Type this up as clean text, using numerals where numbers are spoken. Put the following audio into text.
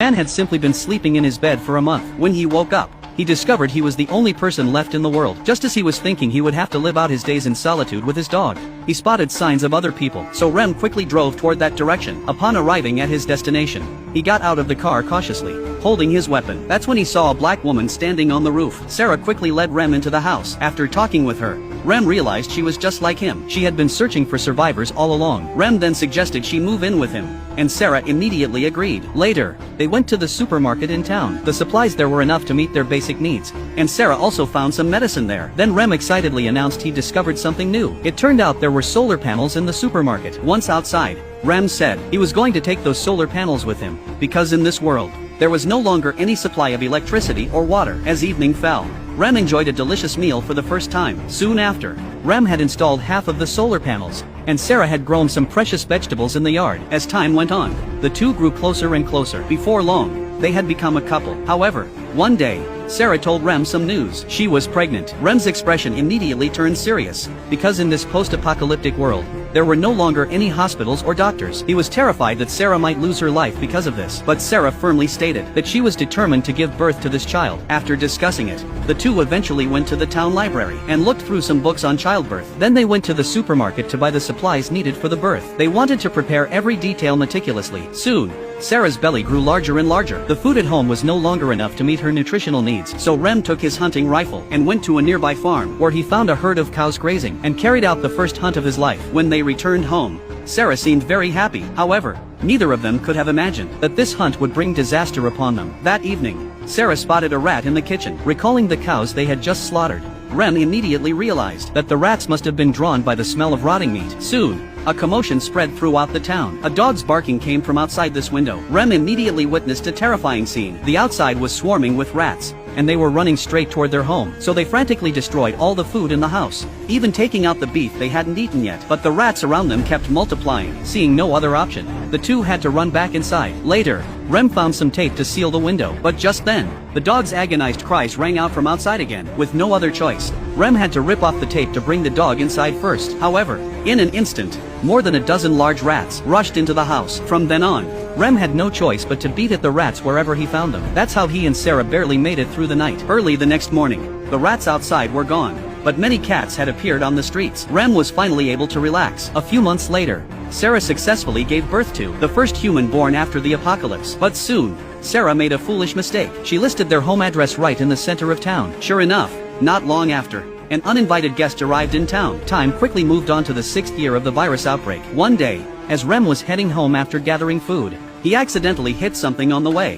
Man had simply been sleeping in his bed for a month. When he woke up, he discovered he was the only person left in the world. Just as he was thinking he would have to live out his days in solitude with his dog, he spotted signs of other people, so Rem quickly drove toward that direction. Upon arriving at his destination, he got out of the car cautiously, holding his weapon. That's when he saw a black woman standing on the roof. Sarah quickly led Rem into the house. After talking with her, Rem realized she was just like him. She had been searching for survivors all along. Rem then suggested she move in with him, and Sarah immediately agreed. Later, they went to the supermarket in town. The supplies there were enough to meet their basic needs, and Sarah also found some medicine there. Then Rem excitedly announced he discovered something new. It turned out there were solar panels in the supermarket. Once outside, Rem said he was going to take those solar panels with him, because in this world, there was no longer any supply of electricity or water. As evening fell, Rem enjoyed a delicious meal for the first time. Soon after, Rem had installed half of the solar panels, and Sarah had grown some precious vegetables in the yard. As time went on, the two grew closer and closer. Before long, they had become a couple. However, one day, Sarah told Rem some news. She was pregnant. Rem's expression immediately turned serious, because in this post-apocalyptic world, there were no longer any hospitals or doctors. He was terrified that Sarah might lose her life because of this, but Sarah firmly stated that she was determined to give birth to this child. After discussing it, the two eventually went to the town library and looked through some books on childbirth. Then they went to the supermarket to buy the supplies needed for the birth. They wanted to prepare every detail meticulously. Soon, Sarah's belly grew larger and larger. The food at home was no longer enough to meet her nutritional needs, so Rem took his hunting rifle and went to a nearby farm, where he found a herd of cows grazing, and carried out the first hunt of his life. When they returned home, Sarah seemed very happy. However, neither of them could have imagined that this hunt would bring disaster upon them. That evening, Sarah spotted a rat in the kitchen. Recalling the cows they had just slaughtered, Rem immediately realized that the rats must have been drawn by the smell of rotting meat. Soon, a commotion spread throughout the town. A dog's barking came from outside this window. Rem immediately witnessed a terrifying scene. The outside was swarming with rats, and they were running straight toward their home, so they frantically destroyed all the food in the house, even taking out the beef they hadn't eaten yet. But the rats around them kept multiplying. Seeing no other option, the two had to run back inside. Later, Rem found some tape to seal the window, but just then, the dog's agonized cries rang out from outside again. With no other choice, Rem had to rip off the tape to bring the dog inside first. However, in an instant, more than a dozen large rats rushed into the house. From then on, Rem had no choice but to beat at the rats wherever he found them. That's how he and Sarah barely made it through the night. Early the next morning, the rats outside were gone, but many cats had appeared on the streets. Rem was finally able to relax. A few months later, Sarah successfully gave birth to the first human born after the apocalypse. But soon, Sarah made a foolish mistake. She listed their home address right in the center of town. Sure enough, not long after, an uninvited guest arrived in town. Time quickly moved on to the 6th year of the virus outbreak. One day, as Rem was heading home after gathering food, he accidentally hit something on the way.